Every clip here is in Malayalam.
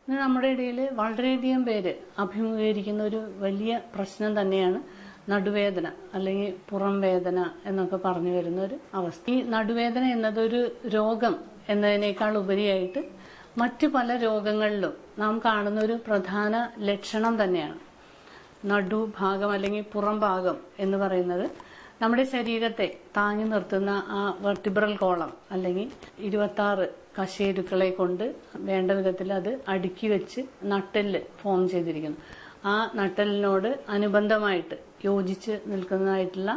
ഇന്ന് നമ്മുടെ ഇടയിൽ വളരെയധികം പേര് അഭിമുഖീകരിക്കുന്ന ഒരു വലിയ പ്രശ്നം തന്നെയാണ് നടുവേദന അല്ലെങ്കിൽ പുറം വേദന എന്നൊക്കെ പറഞ്ഞു വരുന്ന ഒരു അവസ്ഥ. ഈ നടുവേദന എന്നതൊരു രോഗം എന്നതിനേക്കാൾ ഉപരിയായിട്ട് മറ്റു പല രോഗങ്ങളിലും നാം കാണുന്ന ഒരു പ്രധാന ലക്ഷണം തന്നെയാണ്. നടുഭാഗം അല്ലെങ്കിൽ പുറം ഭാഗം എന്ന് പറയുന്നത് നമ്മുടെ ശരീരത്തെ താങ്ങി നിർത്തുന്ന ആ വെർട്ടിബ്രൽ കോളം അല്ലെങ്കിൽ 26 കശേരുക്കളെ കൊണ്ട് വേണ്ട വിധത്തിൽ അത് അടുക്കി വെച്ച് നട്ടെല്ല് ഫോം ചെയ്തിരിക്കുന്നു. ആ നട്ടെല്ലിനോട് അനുബന്ധമായിട്ട് യോജിച്ച് നിൽക്കുന്നതായിട്ടുള്ള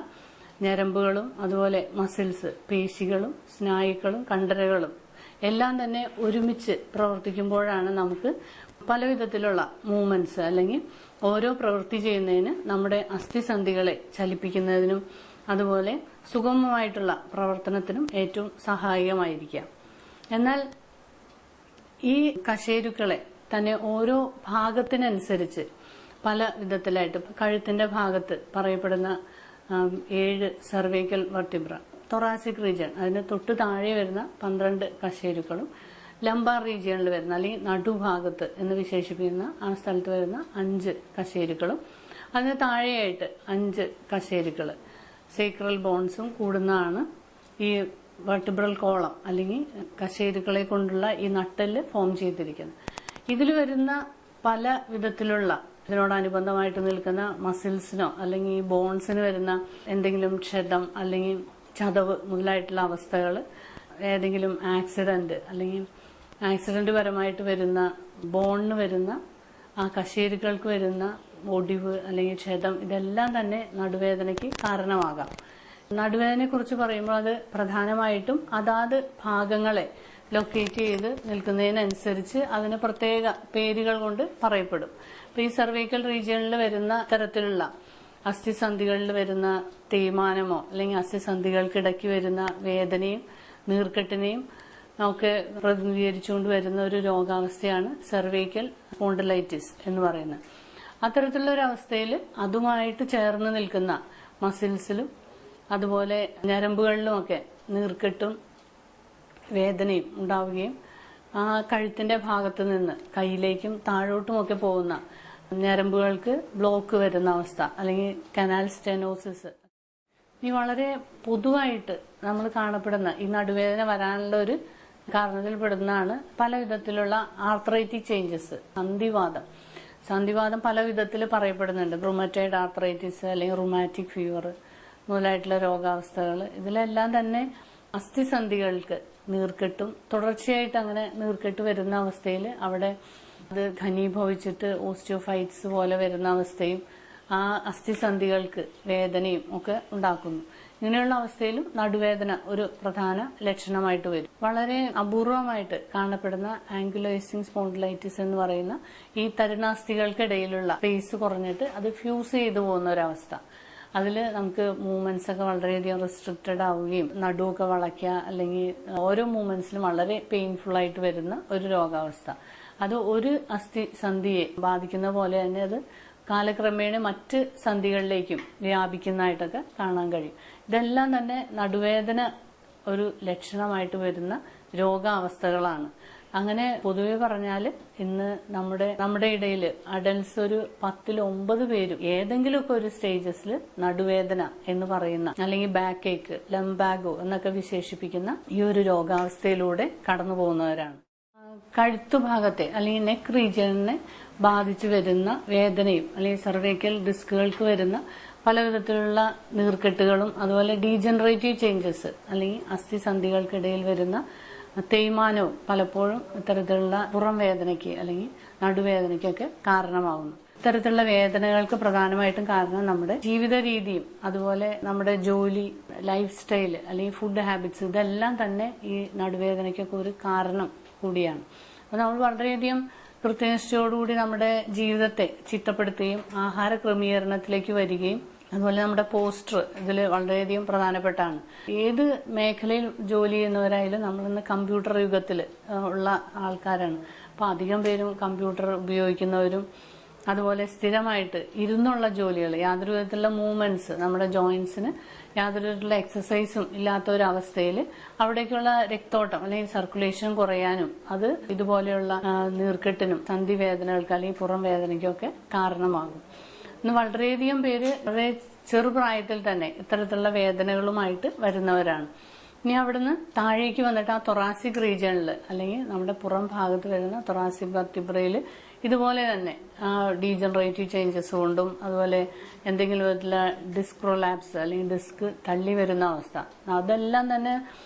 ഞരമ്പുകളും അതുപോലെ മസിൽസ്, പേശികളും സ്നായുക്കളും കണ്ടരകളും എല്ലാം തന്നെ ഒരുമിച്ച് പ്രവർത്തിക്കുമ്പോഴാണ് നമുക്ക് പല വിധത്തിലുള്ള മൂവ്മെന്റ്സ് അല്ലെങ്കിൽ ഓരോ പ്രവൃത്തി ചെയ്യുന്നതിന് നമ്മുടെ അസ്ഥിസന്ധികളെ ചലിപ്പിക്കുന്നതിനും അതുപോലെ സുഗമമായിട്ടുള്ള പ്രവർത്തനത്തിനും ഏറ്റവും സഹായകമായിരിക്കാം. എന്നാൽ ഈ കശേരുക്കളെ തന്നെ ഓരോ ഭാഗത്തിനനുസരിച്ച് പല വിധത്തിലായിട്ട് കഴുത്തിന്റെ ഭാഗത്ത് പറയപ്പെടുന്ന 7 സെർവൈക്കൽ വെർട്ടിബ്ര, തൊറാസിക് റീജിയൺ അതിന് തൊട്ട് താഴെ വരുന്ന 12 കശേരുക്കളും, ലംബാർ റീജിയണിൽ വരുന്ന അല്ലെങ്കിൽ നടുഭാഗത്ത് എന്ന് വിശേഷിപ്പിക്കുന്ന ആ സ്ഥലത്ത് വരുന്ന 5 കശേരുക്കളും, അതിന് താഴെയായിട്ട് 5 കശേരുക്കൾ, സേക്രൽ ബോൺസും കൂടുന്നതാണ് ഈ വെർട്ടിബ്രൽ കോളം അല്ലെങ്കിൽ കശേരുക്കളെ കൊണ്ടുള്ള ഈ നട്ടെല്ല് ഫോം ചെയ്തിരിക്കുന്നത്. ഇതിൽ വരുന്ന പല വിധത്തിലുള്ള ഇതിനോടനുബന്ധമായിട്ട് നിൽക്കുന്ന മസിൽസിനോ അല്ലെങ്കിൽ ഈ ബോൺസിന് വരുന്ന എന്തെങ്കിലും ക്ഷതം അല്ലെങ്കിൽ ചതവ് മുതലായിട്ടുള്ള അവസ്ഥകൾ, ഏതെങ്കിലും ആക്സിഡന്റ് അല്ലെങ്കിൽ ആക്സിഡന്റ് പരമായിട്ട് വരുന്ന ബോണിന് വരുന്ന ആ കശേരുക്കൾക്ക് വരുന്ന ഒടിവ് അല്ലെങ്കിൽ ക്ഷതം, ഇതെല്ലാം തന്നെ നടുവേദനയ്ക്ക് കാരണമാകാം. നടുവേദനയെ കുറിച്ച് പറയുമ്പോൾ അത് പ്രധാനമായിട്ടും അതാത് ഭാഗങ്ങളെ ലൊക്കേറ്റ് ചെയ്ത് നിൽക്കുന്നതിനനുസരിച്ച് അതിന് പ്രത്യേക പേരുകൾ കൊണ്ട് പറയപ്പെടും. അപ്പൊ ഈ സെർവൈക്കൽ റീജിയണിൽ വരുന്ന തരത്തിലുള്ള അസ്ഥിസന്ധികളിൽ വരുന്ന തേയ്മാനമോ അല്ലെങ്കിൽ അസ്ഥിസന്ധികൾക്കിടയ്ക്ക് വരുന്ന വേദനയും നീർക്കെട്ടിനെയും നമുക്ക് പ്രതിനിധീകരിച്ചുകൊണ്ട് വരുന്ന ഒരു രോഗാവസ്ഥയാണ് സെർവൈക്കൽ സ്പോണ്ടിലൈറ്റിസ് എന്ന് പറയുന്നത്. അത്തരത്തിലുള്ള ഒരു അവസ്ഥയിൽ അതുമായിട്ട് ചേർന്ന് നിൽക്കുന്ന മസിൽസിലും അതുപോലെ ഞരമ്പുകളിലുമൊക്കെ നീർക്കെട്ടും വേദനയും ഉണ്ടാവുകയും ആ കഴുത്തിന്റെ ഭാഗത്ത് നിന്ന് കൈയിലേക്കും താഴോട്ടുമൊക്കെ പോകുന്ന ഞരമ്പുകൾക്ക് ബ്ലോക്ക് വരുന്ന അവസ്ഥ അല്ലെങ്കിൽ കനാൽ സ്റ്റെനോസിസ്. ഈ വളരെ പൊതുവായിട്ട് നമ്മൾ കാണപ്പെടുന്ന ഈ നടുവേദന വരാനുള്ള ഒരു കാരണത്തിൽപ്പെടുന്നതാണ് പല വിധത്തിലുള്ള ആർത്രൈറ്റിക് ചേഞ്ചസ്. സന്ധിവാദം പല വിധത്തിൽ പറയപ്പെടുന്നുണ്ട്. റുമറ്റോയ്ഡ് ആർത്രൈറ്റിസ് അല്ലെങ്കിൽ റുമാറ്റിക് ഫീവർ മുതലായിട്ടുള്ള രോഗാവസ്ഥകൾ. ഇതിലെല്ലാം തന്നെ അസ്ഥിസന്ധികൾക്ക് നീർക്കെട്ടും തുടർച്ചയായിട്ട് അങ്ങനെ നീർക്കെട്ട് വരുന്ന അവസ്ഥയിൽ അവിടെ അത് ഘനീഭവിച്ചിട്ട് ഓസ്റ്റിയോഫൈറ്റ്സ് പോലെ വരുന്ന അവസ്ഥയും ആ അസ്ഥിസന്ധികൾക്ക് വേദനയും ഒക്കെ ഉണ്ടാക്കുന്നു. ഇങ്ങനെയുള്ള അവസ്ഥയിലും നടുവേദന ഒരു പ്രധാന ലക്ഷണമായിട്ട് വരും. വളരെ അപൂർവമായിട്ട് കാണപ്പെടുന്ന ആംഗുലൈസിംഗ് സ്പോണ്ടിലൈറ്റിസ് എന്ന് പറയുന്ന ഈ തരുണാസ്ഥികൾക്കിടയിലുള്ള സ്പേസ് കുറഞ്ഞിട്ട് അത് ഫ്യൂസ് ചെയ്തു പോകുന്ന ഒരവസ്ഥ. അതിൽ നമുക്ക് മൂവ്മെന്റ്സ് ഒക്കെ വളരെയധികം റെസ്ട്രിക്റ്റഡ് ആവുകയും നടുവൊക്കെ വളയ്ക്കുക അല്ലെങ്കിൽ ഓരോ മൂവ്മെന്റ്സിലും വളരെ പെയിൻഫുൾ ആയിട്ട് വരുന്ന ഒരു രോഗാവസ്ഥ. അത് ഒരു അസ്ഥിസന്ധിയെ ബാധിക്കുന്ന പോലെ തന്നെ അത് കാലക്രമേണ മറ്റ് സന്ധികളിലേക്കും വ്യാപിക്കുന്നതായിട്ടൊക്കെ കാണാൻ കഴിയും. ഇതെല്ലാം തന്നെ നടുവേദന ഒരു ലക്ഷണമായിട്ട് വരുന്ന രോഗാവസ്ഥകളാണ്. അങ്ങനെ പൊതുവെ പറഞ്ഞാൽ ഇന്ന് നമ്മുടെ ഇടയിൽ അഡൽട്സ് ഒരു 10-9 പേരും ഏതെങ്കിലുമൊക്കെ ഒരു സ്റ്റേജസിൽ നടുവേദന എന്ന് പറയുന്ന അല്ലെങ്കിൽ ബാക്ക് ഏക്ക്, ലംബാഗോ എന്നൊക്കെ വിശേഷിപ്പിക്കുന്ന ഈ ഒരു രോഗാവസ്ഥയിലൂടെ കടന്നു പോകുന്നവരാണ്. കഴുത്തുഭാഗത്തെ അല്ലെങ്കിൽ നെക്ക് റീജിയണിനെ ബാധിച്ചു വരുന്ന വേദനയും അല്ലെങ്കിൽ സെർവൈക്കൽ ഡിസ്കുകൾക്ക് വരുന്ന പല വിധത്തിലുള്ള നീർക്കെട്ടുകളും അതുപോലെ ഡീജനറേറ്റീവ് ചേഞ്ചസ് അല്ലെങ്കിൽ അസ്ഥിസന്ധികൾക്കിടയിൽ വരുന്ന തേയ്മാനവും പലപ്പോഴും ഇത്തരത്തിലുള്ള പുറം വേദനയ്ക്ക് അല്ലെങ്കിൽ നടുവേദനയ്ക്കൊക്കെ കാരണമാകുന്നു. ഇത്തരത്തിലുള്ള വേദനകൾക്ക് പ്രധാനമായിട്ടും കാരണം നമ്മുടെ ജീവിത രീതിയും അതുപോലെ നമ്മുടെ ജോലി, ലൈഫ് സ്റ്റൈല് അല്ലെങ്കിൽ ഫുഡ് ഹാബിറ്റ്സ്, ഇതെല്ലാം തന്നെ ഈ നടുവേദനയ്ക്കൊക്കെ ഒരു കാരണം കൂടിയാണ്. അപ്പൊ നമ്മൾ വളരെയധികം കൃത്യനിഷ്ഠയോടുകൂടി നമ്മുടെ ജീവിതത്തെ ചിട്ടപ്പെടുത്തുകയും ആഹാര ക്രമീകരണത്തിലേക്ക് വരികയും അതുപോലെ നമ്മുടെ പോസ്റ്റർ ഇതിൽ വളരെയധികം പ്രധാനപ്പെട്ടാണ്. ഏത് മേഖലയിൽ ജോലി ചെയ്യുന്നവരായാലും നമ്മളിന്ന് കമ്പ്യൂട്ടർ യുഗത്തിൽ ഉള്ള ആൾക്കാരാണ്. അപ്പൊ അധികം പേരും കമ്പ്യൂട്ടർ ഉപയോഗിക്കുന്നവരും അതുപോലെ സ്ഥിരമായിട്ട് ഇരുന്നുള്ള ജോലികൾ, യാതൊരു വിധത്തിലുള്ള മൂവ്മെന്റ്സ്, നമ്മുടെ ജോയിന്റ്സിന് യാതൊരു വിധത്തിലുള്ള എക്സസൈസും ഇല്ലാത്ത ഒരു അവസ്ഥയിൽ അവിടേക്കുള്ള രക്തോട്ടം അല്ലെങ്കിൽ സർക്കുലേഷൻ കുറയാനും അത് ഇതുപോലെയുള്ള നീർക്കെട്ടിനും സന്ധിവേദനകൾക്ക് അല്ലെങ്കിൽ പുറം വേദനയ്ക്കും ഒക്കെ കാരണമാകും. ഇന്ന് വളരെയധികം പേര് വളരെ ചെറുപ്രായത്തിൽ തന്നെ ഇത്തരത്തിലുള്ള വേദനകളുമായിട്ട് വരുന്നവരാണ്. ഇനി അവിടുന്ന് താഴേക്ക് വന്നിട്ട് ആ തൊറാസിക് റീജിയണിൽ അല്ലെങ്കിൽ നമ്മുടെ പുറം ഭാഗത്ത് വരുന്ന തൊറാസിക് വെർട്ടിബ്രയിൽ ഇതുപോലെ തന്നെ ഡീജനറേറ്റീവ് ചേഞ്ചസ് കൊണ്ടും അതുപോലെ എന്തെങ്കിലും വിധത്തിലുള്ള ഡിസ്ക് പ്രൊലാപ്സ് അല്ലെങ്കിൽ ഡിസ്ക് തള്ളി വരുന്ന അവസ്ഥ, അതെല്ലാം തന്നെ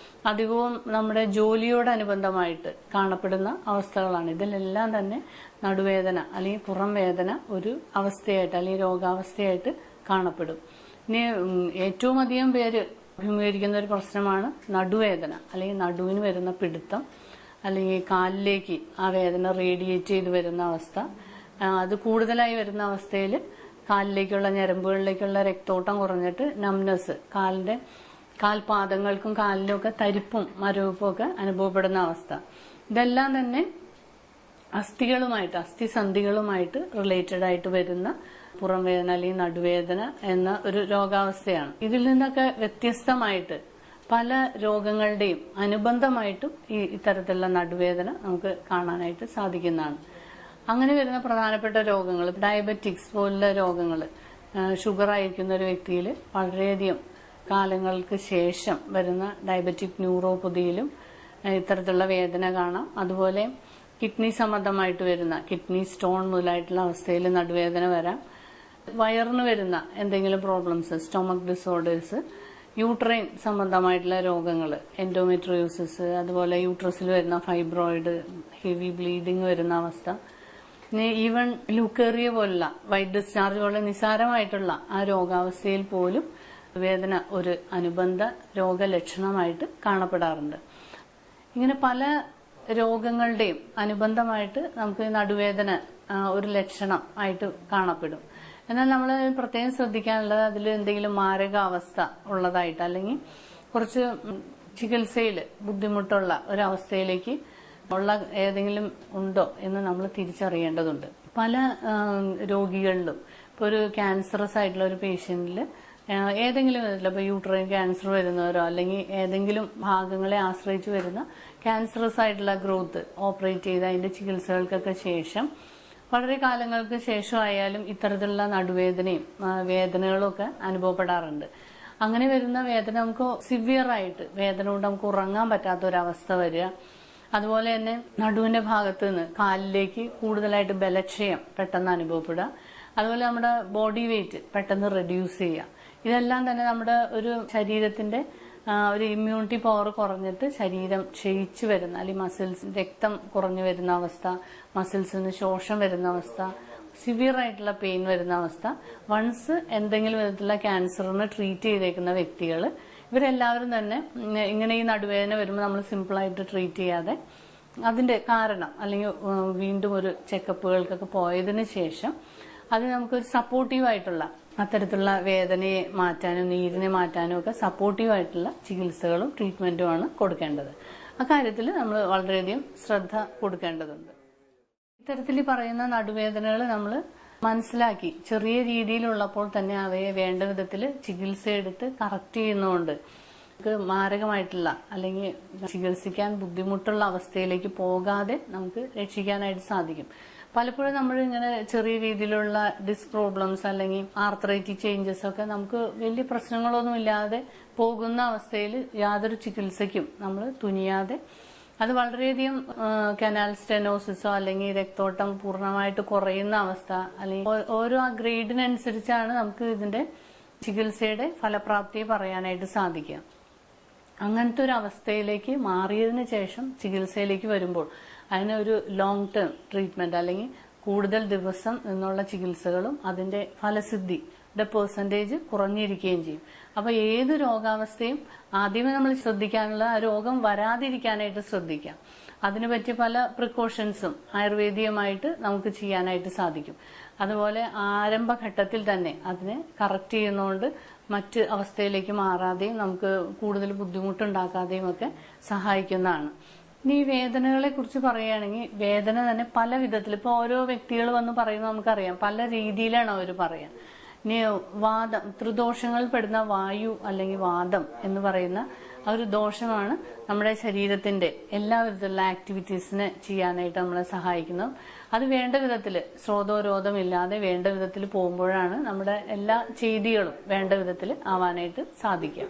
അധികവും നമ്മുടെ ജോലിയോടനുബന്ധമായിട്ട് കാണപ്പെടുന്ന അവസ്ഥകളാണ്. ഇതിലെല്ലാം തന്നെ നടുവേദന അല്ലെങ്കിൽ പുറം വേദന ഒരു അവസ്ഥയായിട്ട് അല്ലെങ്കിൽ രോഗാവസ്ഥയായിട്ട് കാണപ്പെടും. ഇനി ഏറ്റവും അധികം പേര് അഭിമുഖീകരിക്കുന്ന ഒരു പ്രശ്നമാണ് നടുവേദന അല്ലെങ്കിൽ നടുവിന് വരുന്ന പിടുത്തം അല്ലെങ്കിൽ കാലിലേക്ക് ആ വേദന റേഡിയേറ്റ് ചെയ്ത് വരുന്ന അവസ്ഥ. അത് കൂടുതലായി വരുന്ന അവസ്ഥയിൽ കാലിലേക്കുള്ള ഞരമ്പുകളിലേക്കുള്ള രക്തോട്ടം കുറഞ്ഞിട്ട് നംനെസ്, കാൽപാദങ്ങൾക്കും കാലിലും ഒക്കെ തരിപ്പും മരവിപ്പും ഒക്കെ അനുഭവപ്പെടുന്ന അവസ്ഥ. ഇതെല്ലാം തന്നെ അസ്ഥിസന്ധികളുമായിട്ട് റിലേറ്റഡ് ആയിട്ട് വരുന്ന പുറം വേദന അല്ലെങ്കിൽ നടുവേദന എന്ന ഒരു രോഗാവസ്ഥയാണ്. ഇതിൽ നിന്നൊക്കെ വ്യത്യസ്തമായിട്ട് പല രോഗങ്ങളുടെയും അനുബന്ധമായിട്ടും ഇത്തരത്തിലുള്ള നടുവേദന നമുക്ക് കാണാനായിട്ട് സാധിക്കുന്നതാണ്. അങ്ങനെ വരുന്ന പ്രധാനപ്പെട്ട രോഗങ്ങൾ ഡയബറ്റിക്സ് പോലുള്ള രോഗങ്ങൾ, ഷുഗർ ആയിരിക്കുന്ന ഒരു വ്യക്തിയിൽ വളരെയധികം കാലങ്ങൾക്ക് ശേഷം വരുന്ന ഡയബറ്റിക് ന്യൂറോപ്പതിയിലും ഇത്തരത്തിലുള്ള വേദന കാണാം. അതുപോലെ കിഡ്നി സംബന്ധമായിട്ട് വരുന്ന കിഡ്നി സ്റ്റോൺ മുതലായിട്ടുള്ള അവസ്ഥയിൽ നടുവേദന വരാം. വയറിന് വരുന്ന എന്തെങ്കിലും പ്രോബ്ലംസ്, സ്റ്റൊമക് ഡിസോർഡേഴ്സ്, യൂട്രൈൻ സംബന്ധമായിട്ടുള്ള രോഗങ്ങൾ, എൻഡോമെട്രിയോസിസ്, അതുപോലെ യൂട്രസിൽ വരുന്ന ഫൈബ്രോയിഡ്, ഹെവി ബ്ലീഡിങ് വരുന്ന അവസ്ഥ, ഈവൻ ലൂക്കേറിയ പോലുള്ള വൈറ്റ് ഡിസ്ചാർജ് പോലെ നിസാരമായിട്ടുള്ള ആ രോഗാവസ്ഥയിൽ പോലും വേദന ഒരു അനുബന്ധ രോഗലക്ഷണമായിട്ട് കാണപ്പെടാറുണ്ട്. ഇങ്ങനെ പല രോഗങ്ങളുടെയും അനുബന്ധമായിട്ട് നമുക്ക് നടുവേദന ഒരു ലക്ഷണം ആയിട്ട് കാണപ്പെടും. എന്നാൽ നമ്മൾ പ്രത്യേകം ശ്രദ്ധിക്കാനുള്ളത് അതിൽ എന്തെങ്കിലും മാരകാവസ്ഥ ഉള്ളതായിട്ട് അല്ലെങ്കിൽ കുറച്ച് ചികിത്സയിൽ ബുദ്ധിമുട്ടുള്ള ഒരവസ്ഥയിലേക്ക് ഉള്ള ഏതെങ്കിലും ഉണ്ടോ എന്ന് നമ്മൾ തിരിച്ചറിയേണ്ടതുണ്ട്. പല രോഗികളിലും ഇപ്പോൾ ഒരു ക്യാൻസറസ് ആയിട്ടുള്ള ഒരു പേഷ്യന്റിൽ ഏതെങ്കിലും വിധത്തിൽ ഇപ്പോൾ യൂട്രൈൻ ക്യാൻസർ വരുന്നവരോ അല്ലെങ്കിൽ ഏതെങ്കിലും ഭാഗങ്ങളെ ആശ്രയിച്ച് വരുന്ന ക്യാൻസറസ് ആയിട്ടുള്ള ഗ്രോത്ത് ഓപ്പറേറ്റ് ചെയ്ത് അതിന്റെ ചികിത്സകൾക്കൊക്കെ ശേഷം വളരെ കാലങ്ങൾക്ക് ശേഷമായാലും ഇത്തരത്തിലുള്ള നടുവേദനയും വേദനകളും ഒക്കെ അനുഭവപ്പെടാറുണ്ട്. അങ്ങനെ വരുന്ന വേദന നമുക്ക് സിവിയർ ആയിട്ട് വേദന കൊണ്ട് നമുക്ക് ഉറങ്ങാൻ പറ്റാത്ത ഒരവസ്ഥ വരിക, അതുപോലെ തന്നെ നടുവിന്റെ ഭാഗത്ത് നിന്ന് കാലിലേക്ക് കൂടുതലായിട്ട് ബലക്ഷയം പെട്ടെന്ന് അനുഭവപ്പെടുക, അതുപോലെ നമ്മുടെ ബോഡി വെയിറ്റ് പെട്ടെന്ന് റെഡ്യൂസ് ചെയ്യുക. ഇതെല്ലാം തന്നെ നമ്മുടെ ഒരു ശരീരത്തിന്റെ ഒരു ഇമ്മ്യൂണിറ്റി പവർ കുറഞ്ഞിട്ട് ശരീരം ക്ഷയിച്ചു വരുന്ന അല്ലെങ്കിൽ മസിൽസ് രക്തം കുറഞ്ഞു വരുന്ന അവസ്ഥ, മസിൽസിന് ശോഷം വരുന്ന അവസ്ഥ, സിവിയർ ആയിട്ടുള്ള പെയിൻ വരുന്ന അവസ്ഥ. വൺസ് എന്തെങ്കിലും വിധത്തിലുള്ള ക്യാൻസറിന് ട്രീറ്റ് ചെയ്തേക്കുന്ന വ്യക്തികൾ ഇവരെല്ലാവരും തന്നെ ഇങ്ങനെ ഈ നടുവേദന വരുമ്പോൾ നമ്മൾ സിമ്പിളായിട്ട് ട്രീറ്റ് ചെയ്യാതെ അതിന്റെ കാരണം അല്ലെങ്കിൽ വീണ്ടും ഒരു ചെക്കപ്പുകൾക്കൊക്കെ പോയതിനു ശേഷം അത് നമുക്കൊരു സപ്പോർട്ടീവായിട്ടുള്ള അത്തരത്തിലുള്ള വേദനയെ മാറ്റാനും നീരിനെ മാറ്റാനും ഒക്കെ സപ്പോർട്ടീവായിട്ടുള്ള ചികിത്സകളും ട്രീറ്റ്മെന്റുമാണ് കൊടുക്കേണ്ടത്. അക്കാര്യത്തിൽ നമ്മൾ വളരെയധികം ശ്രദ്ധ കൊടുക്കേണ്ടതുണ്ട്. ഇത്തരത്തിൽ പറയുന്ന നടുവേദനകൾ നമ്മൾ മനസ്സിലാക്കി ചെറിയ രീതിയിലുള്ളപ്പോൾ തന്നെ അവയെ വേണ്ട വിധത്തിൽ ചികിത്സയെടുത്ത് കറക്റ്റ് ചെയ്യുന്നതുകൊണ്ട് നമുക്ക് മാരകമായിട്ടുള്ള അല്ലെങ്കിൽ ചികിത്സിക്കാൻ ബുദ്ധിമുട്ടുള്ള അവസ്ഥയിലേക്ക് പോകാതെ നമുക്ക് രക്ഷിക്കാനായിട്ട് സാധിക്കും. പലപ്പോഴും നമ്മൾ ഇങ്ങനെ ചെറിയ രീതിയിലുള്ള ഡിസ്ക് പ്രോബ്ലംസ് അല്ലെങ്കിൽ ആർത്രൈറ്റിക് ചേഞ്ചസ് ഒക്കെ നമുക്ക് വലിയ പ്രശ്നങ്ങളൊന്നും ഇല്ലാതെ പോകുന്ന അവസ്ഥയിൽ യാതൊരു ചികിത്സയ്ക്കും നമ്മൾ തുനിയാതെ അത് വളരെയധികം കനാൽ സ്റ്റെനോസിസോ അല്ലെങ്കിൽ രക്തോട്ടം പൂർണ്ണമായിട്ട് കുറയുന്ന അവസ്ഥ അല്ലെങ്കിൽ ഓരോ ആ ഗ്രേഡിനനുസരിച്ചാണ് നമുക്ക് ഇതിന്റെ ചികിത്സയുടെ ഫലപ്രാപ്തിയെ പറയാനായിട്ട് സാധിക്കുക. അങ്ങനത്തെ ഒരു അവസ്ഥയിലേക്ക് മാറിയതിനു ശേഷം ചികിത്സയിലേക്ക് വരുമ്പോൾ അതിന് ഒരു ലോങ് ടേം ട്രീറ്റ്മെന്റ് അല്ലെങ്കിൽ കൂടുതൽ ദിവസം നിന്നുള്ള ചികിത്സകളും അതിന്റെ ഫലസിദ്ധിയുടെ പെർസെന്റേജ് കുറഞ്ഞിരിക്കുകയും ചെയ്യും. അപ്പൊ ഏത് രോഗാവസ്ഥയും ആദ്യമേ നമ്മൾ ശ്രദ്ധിക്കാനുള്ള ആ രോഗം വരാതിരിക്കാനായിട്ട് ശ്രദ്ധിക്കാം. അതിനു പറ്റിയ പല പ്രിക്കോഷൻസും ആയുർവേദികമായിട്ട് നമുക്ക് ചെയ്യാനായിട്ട് സാധിക്കും. അതുപോലെ ആരംഭഘട്ടത്തിൽ തന്നെ അതിനെ കറക്റ്റ് ചെയ്യുന്നതുകൊണ്ട് മറ്റ് അവസ്ഥയിലേക്ക് മാറാതെയും നമുക്ക് കൂടുതൽ ബുദ്ധിമുട്ടുണ്ടാക്കാതെയും ഒക്കെ സഹായിക്കുന്നതാണ്. ഇനി ഈ വേദനകളെ കുറിച്ച് പറയുകയാണെങ്കിൽ വേദന തന്നെ പല വിധത്തിൽ, ഇപ്പൊ ഓരോ വ്യക്തികൾ വന്ന് പറയുമ്പോൾ നമുക്കറിയാം പല രീതിയിലാണ് അവർ പറയാം. ഇനി വാദം, ത്രിദോഷങ്ങളിൽ പെടുന്ന വായു അല്ലെങ്കിൽ വാദം എന്ന് പറയുന്ന ആ ഒരു ദോഷമാണ് നമ്മുടെ ശരീരത്തിന്റെ എല്ലാ വിധത്തിലുള്ള ആക്ടിവിറ്റീസിനെ ചെയ്യാനായിട്ട് നമ്മളെ സഹായിക്കുന്നത്. അത് വേണ്ട വിധത്തിൽ സ്രോതോരോധമില്ലാതെ വേണ്ട വിധത്തിൽ പോകുമ്പോഴാണ് നമ്മുടെ എല്ലാ ചെയ്തികളും വേണ്ട വിധത്തിൽ ആവാനായിട്ട് സാധിക്കുക.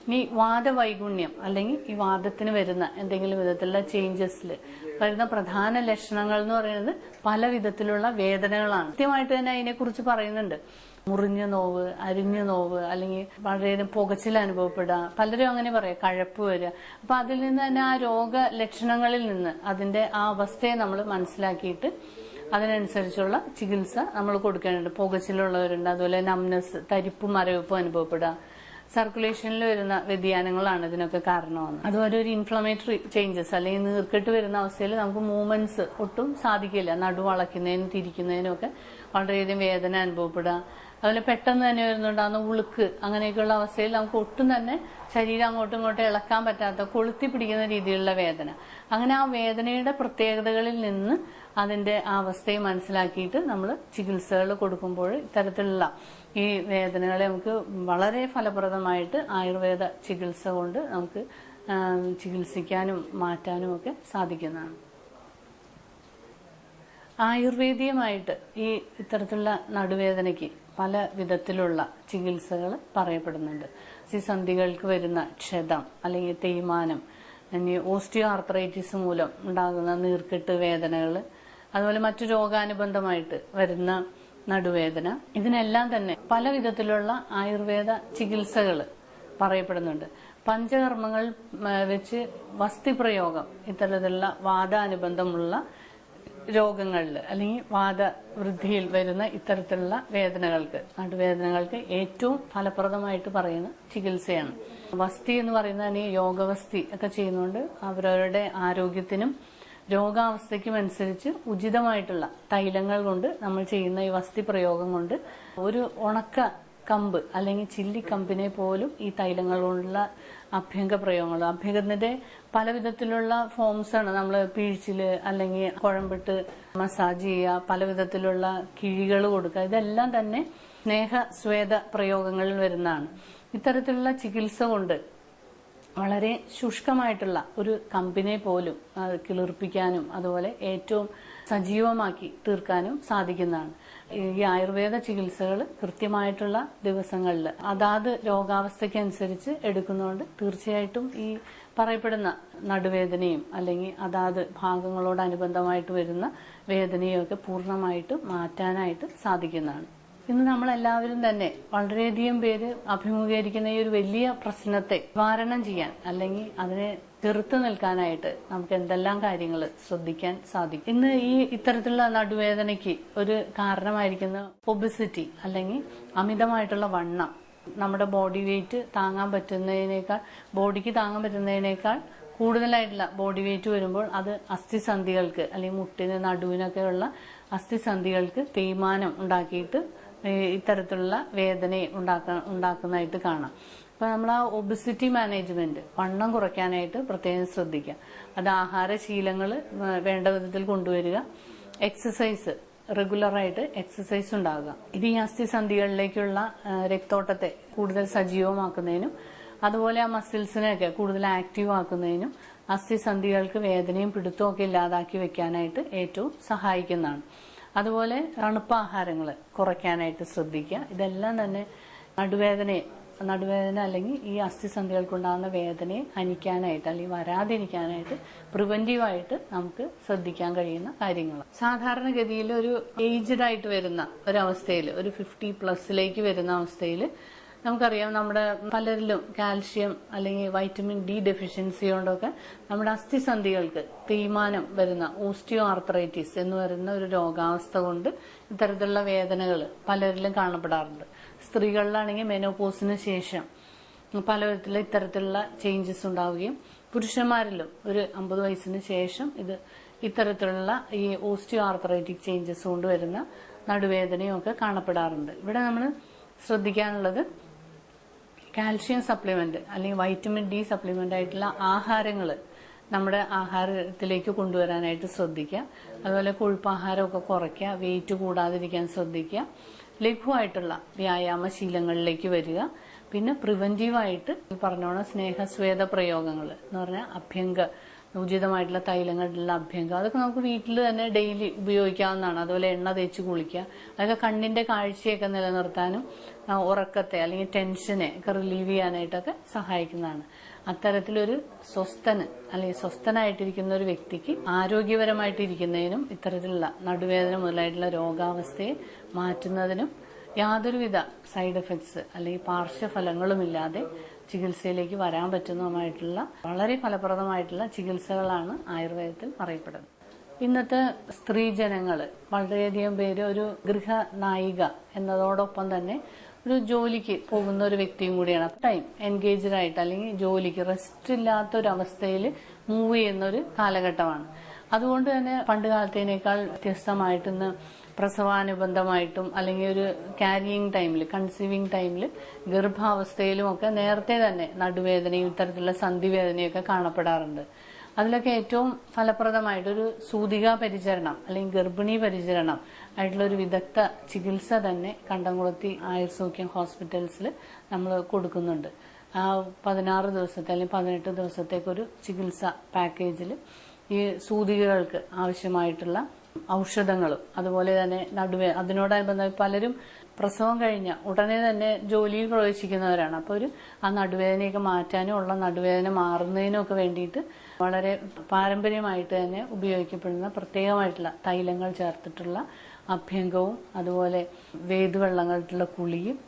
ഇനി വാദവൈഗുണ്യം അല്ലെങ്കിൽ ഈ വാദത്തിന് വരുന്ന എന്തെങ്കിലും വിധത്തിലുള്ള ചേഞ്ചസിൽ വരുന്ന പ്രധാന ലക്ഷണങ്ങൾ എന്ന് പറയുന്നത് പല വിധത്തിലുള്ള വേദനകളാണ്. കൃത്യമായിട്ട് തന്നെ അതിനെക്കുറിച്ച് പറയുന്നുണ്ട്. മുറിഞ്ഞു നോവ്, അരിഞ്ഞു നോവ്, അല്ലെങ്കിൽ വളരെ പുകച്ചിൽ അനുഭവപ്പെടുക, പലരും അങ്ങനെ പറയാം, കഴപ്പ് വരിക. അപ്പൊ അതിൽ നിന്ന് തന്നെ ആ രോഗ ലക്ഷണങ്ങളിൽ നിന്ന് അതിന്റെ ആ അവസ്ഥയെ നമ്മൾ മനസ്സിലാക്കിയിട്ട് അതിനനുസരിച്ചുള്ള ചികിത്സ നമ്മൾ കൊടുക്കേണ്ടതുണ്ട്. പുകച്ചിലുള്ളവരുണ്ട്, അതുപോലെ നംനെസ്, തരിപ്പും മരവിപ്പും അനുഭവപ്പെടുക, സർക്കുലേഷനിൽ വരുന്ന വ്യതിയാനങ്ങളാണ് ഇതിനൊക്കെ കാരണമാകുന്നത്. അതുപോലെ ഒരു ഇൻഫ്ലമേറ്ററി ചേഞ്ചസ് അല്ലെങ്കിൽ നീർക്കെട്ട് വരുന്ന അവസ്ഥയിൽ നമുക്ക് മൂവ്മെന്റ്സ് ഒട്ടും സാധിക്കില്ല. നടുവളയ്ക്കുന്നതിനും തിരിക്കുന്നതിനും ഒക്കെ വളരെയധികം വേദന അനുഭവപ്പെടുക. അതുപോലെ പെട്ടെന്ന് തന്നെ വരുന്നുണ്ടാകുന്ന ഉളുക്ക്, അങ്ങനെയൊക്കെയുള്ള അവസ്ഥയിൽ നമുക്ക് ഒട്ടും തന്നെ ശരീരം അങ്ങോട്ടും ഇങ്ങോട്ടും ഇളക്കാൻ പറ്റാത്ത, കൊളുത്തി പിടിക്കുന്ന രീതിയിലുള്ള വേദന. അങ്ങനെ ആ വേദനയുടെ പ്രത്യേകതകളിൽ നിന്ന് അതിന്റെ ആ അവസ്ഥയെ മനസ്സിലാക്കിയിട്ട് നമ്മൾ ചികിത്സകൾ കൊടുക്കുമ്പോൾ ഇത്തരത്തിലുള്ള ഈ വേദനകളെ നമുക്ക് വളരെ ഫലപ്രദമായിട്ട് ആയുർവേദ ചികിത്സ കൊണ്ട് നമുക്ക് ചികിത്സിക്കാനും മാറ്റാനും ഒക്കെ സാധിക്കുന്നതാണ്. ആയുർവേദീയമായിട്ട് ഈ ഇത്തരത്തിലുള്ള നടുവേദനയ്ക്ക് പല വിധത്തിലുള്ള ചികിത്സകൾ പറയപ്പെടുന്നുണ്ട്. സന്ധികൾക്ക് വരുന്ന ക്ഷതം അല്ലെങ്കിൽ തേയ്മാനം, ഇനി ഓസ്റ്റിയോ ആർത്രൈറ്റിസ് മൂലം ഉണ്ടാകുന്ന നീർക്കെട്ട് വേദനകൾ, അതുപോലെ മറ്റു രോഗാനുബന്ധമായിട്ട് വരുന്ന നടുവേദന, ഇതിനെല്ലാം തന്നെ പല വിധത്തിലുള്ള ആയുർവേദ ചികിത്സകൾ പറയപ്പെടുന്നുണ്ട്. പഞ്ചകർമ്മങ്ങൾ വെച്ച് വസ്തിപ്രയോഗം ഇത്തരത്തിലുള്ള വാദാനുബന്ധമുള്ള രോഗങ്ങളിൽ അല്ലെങ്കിൽ വാദവൃദ്ധിയിൽ വരുന്ന ഇത്തരത്തിലുള്ള വേദനകൾക്ക്, നടുവേദനകൾക്ക് ഏറ്റവും ഫലപ്രദമായിട്ട് പറയുന്ന ചികിത്സയാണ്. വസ്തി എന്ന് പറയുന്നത് യോഗവസ്തി ഒക്കെ ചെയ്യുന്നതുകൊണ്ട് അവരവരുടെ ആരോഗ്യത്തിനും രോഗാവസ്ഥയ്ക്കും അനുസരിച്ച് ഉചിതമായിട്ടുള്ള തൈലങ്ങൾ കൊണ്ട് നമ്മൾ ചെയ്യുന്ന ഈ വസ്തി പ്രയോഗം കൊണ്ട് ഒരു ഉണക്ക കമ്പ് അല്ലെങ്കിൽ ചില്ലിക്കമ്പിനെ പോലും ഈ തൈലങ്ങൾ കൊണ്ടുള്ള അഭ്യംഗ പ്രയോഗങ്ങൾ, അഭ്യംഗത്തിന്റെ പല വിധത്തിലുള്ള ഫോംസ് ആണ്. നമ്മൾ പിഴിച്ചില് അല്ലെങ്കിൽ കുഴമ്പിട്ട് മസാജ് ചെയ്യുക, പല വിധത്തിലുള്ള കിഴികൾ കൊടുക്കുക, ഇതെല്ലാം തന്നെ സ്നേഹസ്വേദ പ്രയോഗങ്ങളിൽ വരുന്നതാണ്. ഇത്തരത്തിലുള്ള ചികിത്സ കൊണ്ട് വളരെ ശുഷ്കമായിട്ടുള്ള ഒരു കമ്പിനെ പോലും കിളിർപ്പിക്കാനും അതുപോലെ ഏറ്റവും സജീവമാക്കി തീർക്കാനും സാധിക്കുന്നതാണ്. ഈ ആയുർവേദ ചികിത്സകൾ കൃത്യമായിട്ടുള്ള ദിവസങ്ങളിൽ അതാത് രോഗാവസ്ഥയ്ക്കനുസരിച്ച് എടുക്കുന്നതുകൊണ്ട് തീർച്ചയായിട്ടും ഈ പറയപ്പെടുന്ന നടുവേദനയും അല്ലെങ്കിൽ അതാത് ഭാഗങ്ങളോടനുബന്ധമായിട്ട് വരുന്ന വേദനയും ഒക്കെ പൂർണ്ണമായിട്ട് മാറ്റാനായിട്ട് സാധിക്കുന്നതാണ്. ഇന്ന് നമ്മളെല്ലാവരും തന്നെ വളരെയധികം പേര് അഭിമുഖീകരിക്കുന്ന ഈ ഒരു വലിയ പ്രശ്നത്തെ നിവാരണം ചെയ്യാൻ അല്ലെങ്കിൽ അതിനെ ചെറുത്തു നിൽക്കാനായിട്ട് നമുക്ക് എന്തെല്ലാം കാര്യങ്ങൾ ശ്രദ്ധിക്കാൻ സാധിക്കും. ഇന്ന് ഈ ഇത്തരത്തിലുള്ള നടുവേദനയ്ക്ക് ഒരു കാരണമായിരിക്കുന്ന ഒബിസിറ്റി അല്ലെങ്കിൽ അമിതമായിട്ടുള്ള വണ്ണം, നമ്മുടെ ബോഡി വെയിറ്റ് താങ്ങാൻ പറ്റുന്നതിനേക്കാൾ, ബോഡിക്ക് താങ്ങാൻ പറ്റുന്നതിനേക്കാൾ കൂടുതലായിട്ടുള്ള ബോഡി വെയിറ്റ് വരുമ്പോൾ അത് അസ്ഥിസന്ധികൾക്ക് അല്ലെങ്കിൽ മുട്ടിന് നടുവിനൊക്കെയുള്ള അസ്ഥിസന്ധികൾക്ക് തേയ്മാനം ഉണ്ടാക്കിയിട്ട് ഇത്തരത്തിലുള്ള വേദനയെ ഉണ്ടാക്കുന്നതായിട്ട് കാണാം. അപ്പൊ നമ്മൾ ആ ഒബിസിറ്റി മാനേജ്മെന്റ്, വണ്ണം കുറയ്ക്കാനായിട്ട് പ്രത്യേകം ശ്രദ്ധിക്കുക. അത് ആഹാരശീലങ്ങൾ വേണ്ട വിധത്തിൽ കൊണ്ടുവരിക, എക്സസൈസ് റെഗുലറായിട്ട് എക്സസൈസ് ഉണ്ടാകുക. ഇത് ഈ അസ്ഥിസന്ധികളിലേക്കുള്ള രക്തോട്ടത്തെ കൂടുതൽ സജീവമാക്കുന്നതിനും അതുപോലെ ആ മസിൽസിനെയൊക്കെ കൂടുതൽ ആക്റ്റീവ് ആക്കുന്നതിനും അസ്ഥിസന്ധികൾക്ക് വേദനയും പിടുത്തവും ഒക്കെ ഇല്ലാതാക്കി വെക്കാനായിട്ട് ഏറ്റവും സഹായിക്കുന്നതാണ്. അതുപോലെ തണുപ്പാഹാരങ്ങൾ കുറയ്ക്കാനായിട്ട് ശ്രദ്ധിക്കുക. ഇതെല്ലാം തന്നെ നടുവേദന അല്ലെങ്കിൽ ഈ അസ്ഥിസന്ധികൾക്കുണ്ടാകുന്ന വേദനയെ ഹനിക്കാനായിട്ട് അല്ലെങ്കിൽ വരാതിരിക്കാനായിട്ട് പ്രിവെന്റീവായിട്ട് നമുക്ക് ശ്രദ്ധിക്കാൻ കഴിയുന്ന കാര്യങ്ങൾ. സാധാരണഗതിയിൽ ഒരു ഏജ്ഡ് ആയിട്ട് വരുന്ന ഒരവസ്ഥയിൽ, ഒരു 50+ വരുന്ന അവസ്ഥയിൽ നമുക്കറിയാം നമ്മുടെ പലരിലും കാൽഷ്യം അല്ലെങ്കിൽ വൈറ്റമിൻ ഡി ഡെഫിഷ്യൻസി കൊണ്ടൊക്കെ നമ്മുടെ അസ്ഥിസന്ധികൾക്ക് തേയ്മാനം വരുന്ന ഓസ്റ്റിയോ ആർത്രൈറ്റിസ് എന്ന് പറയുന്ന ഒരു രോഗാവസ്ഥ കൊണ്ട് ഇത്തരത്തിലുള്ള വേദനകൾ പലരിലും കാണപ്പെടാറുണ്ട്. സ്ത്രീകളിലാണെങ്കിൽ മെനോപോസിന് ശേഷം പല വിധത്തിലുള്ള ഇത്തരത്തിലുള്ള ചേഞ്ചസ് ഉണ്ടാവുകയും പുരുഷന്മാരിലും ഒരു 50 വയസ്സിന് ശേഷം ഇത്തരത്തിലുള്ള ഈ ഓസ്റ്റിയോ ആർത്രൈറ്റിക് ചേഞ്ചസ് കൊണ്ടുവരുന്ന നടുവേദനയും ഒക്കെ കാണപ്പെടാറുണ്ട്. ഇവിടെ നമ്മൾ ശ്രദ്ധിക്കാനുള്ളത് കാൽഷ്യം സപ്ലിമെന്റ് അല്ലെങ്കിൽ വൈറ്റമിൻ ഡി സപ്ലിമെന്റ് ആയിട്ടുള്ള ആഹാരങ്ങൾ നമ്മുടെ ആഹാരത്തിലേക്ക് കൊണ്ടുവരാനായിട്ട് ശ്രദ്ധിക്കുക. അതുപോലെ കൊഴുപ്പാഹാരമൊക്കെ കുറയ്ക്കുക, വെയിറ്റ് കൂടാതിരിക്കാൻ ശ്രദ്ധിക്കുക. ലഘുവായിട്ടുള്ള വ്യായാമശീലങ്ങളിലേക്ക് വരിക. പിന്നെ പ്രിവെന്റീവായിട്ട് ഈ പറഞ്ഞോണം സ്നേഹസ്വേദ പ്രയോഗങ്ങൾ എന്ന് പറഞ്ഞാൽ അഭ്യംഗ, ഉചിതമായിട്ടുള്ള തൈലങ്ങളിലുള്ള അഭ്യംഗം, അതൊക്കെ നമുക്ക് വീട്ടിൽ തന്നെ ഡെയിലി ഉപയോഗിക്കാവുന്നതാണ്. അതുപോലെ എണ്ണ തേച്ച് കുളിക്കുക, അതൊക്കെ കണ്ണിന്റെ കാഴ്ചയൊക്കെ നിലനിർത്താനും ഉറക്കത്തെ അല്ലെങ്കിൽ ടെൻഷനെ ഒക്കെ റിലീവ് ചെയ്യാനായിട്ടൊക്കെ സഹായിക്കുന്നതാണ്. അത്തരത്തിലൊരു സ്വസ്ഥന് അല്ലെങ്കിൽ സ്വസ്ഥനായിട്ടിരിക്കുന്ന ഒരു വ്യക്തിക്ക് ആരോഗ്യപരമായിട്ടിരിക്കുന്നതിനും ഇത്തരത്തിലുള്ള നടുവേദന മുതലായിട്ടുള്ള രോഗാവസ്ഥയെ മാറ്റുന്നതിനും യാതൊരുവിധ സൈഡ് എഫക്ട്സ് അല്ലെങ്കിൽ പാർശ്വഫലങ്ങളുമില്ലാതെ ചികിത്സയിലേക്ക് വരാൻ പറ്റുന്നതുമായിട്ടുള്ള വളരെ ഫലപ്രദമായിട്ടുള്ള ചികിത്സകളാണ് ആയുർവേദത്തിൽ പറയപ്പെടുന്നത്. ഇന്നത്തെ സ്ത്രീജനങ്ങൾ വളരെയധികം പേര് ഒരു ഗൃഹനായിക എന്നതോടൊപ്പം തന്നെ ഒരു ജോലിക്ക് പോകുന്ന ഒരു വ്യക്തിയും കൂടിയാണ്. ടൈം എൻഗേജ്ഡ് ആയിട്ട് അല്ലെങ്കിൽ ജോലിക്ക് റെസ്റ്റ് ഇല്ലാത്ത ഒരു അവസ്ഥയിൽ മൂവ് ചെയ്യുന്ന ഒരു കാലഘട്ടമാണ്. അതുകൊണ്ട് തന്നെ പണ്ട് കാലത്തേനേക്കാൾ വ്യത്യസ്തമായിട്ട് ഇന്ന് പ്രസവാനുബന്ധമായിട്ടും അല്ലെങ്കിൽ ഒരു ക്യാരിയിങ് ടൈമിൽ, കൺസീവിങ് ടൈമിൽ, ഗർഭാവസ്ഥയിലും ഒക്കെ നേരത്തെ തന്നെ നടുവേദനയും ഇത്തരത്തിലുള്ള സന്ധിവേദനയൊക്കെ കാണപ്പെടാറുണ്ട്. അതിലൊക്കെ ഏറ്റവും ഫലപ്രദമായിട്ടൊരു സൂതികാ പരിചരണം അല്ലെങ്കിൽ ഗർഭിണി പരിചരണം ആയിട്ടുള്ള ഒരു വിദഗ്ധ ചികിത്സ തന്നെ കണ്ടംകുളത്തി ആയുർസൗഖ്യം ഹോസ്പിറ്റൽസിൽ നമ്മൾ കൊടുക്കുന്നുണ്ട്. 16 ദിവസത്തെ അല്ലെങ്കിൽ 18 ദിവസത്തേക്കൊരു ചികിത്സ പാക്കേജിൽ ഈ സൂതികകൾക്ക് ആവശ്യമായിട്ടുള്ള ഔഷധങ്ങളും അതുപോലെ തന്നെ അതിനോടനുബന്ധമായി പലരും പ്രസവം കഴിഞ്ഞ ഉടനെ തന്നെ ജോലിയിൽ പ്രവേശിക്കുന്നവരാണ്. അപ്പോൾ ആ നടുവേദനയൊക്കെ മാറ്റാനും ഉള്ള നടുവേദന മാറുന്നതിനും ഒക്കെ വേണ്ടിയിട്ട് വളരെ പാരമ്പര്യമായിട്ട് തന്നെ ഉപയോഗിക്കപ്പെടുന്ന പ്രത്യേകമായിട്ടുള്ള തൈലങ്ങൾ ചേർത്തിട്ടുള്ള അഭ്യംഗവും അതുപോലെ വേദുവെള്ളങ്ങളിലുള്ള കുളിയും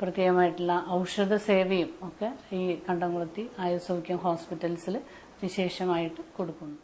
പ്രത്യേകമായിട്ടുള്ള ഔഷധ സേവയും ഒക്കെ ഈ കണ്ടംകുളത്തി ആയുർസൗഖ്യം ഹോസ്പിറ്റൽസിൽ വിശേഷമായിട്ട് കൊടുക്കുന്നു.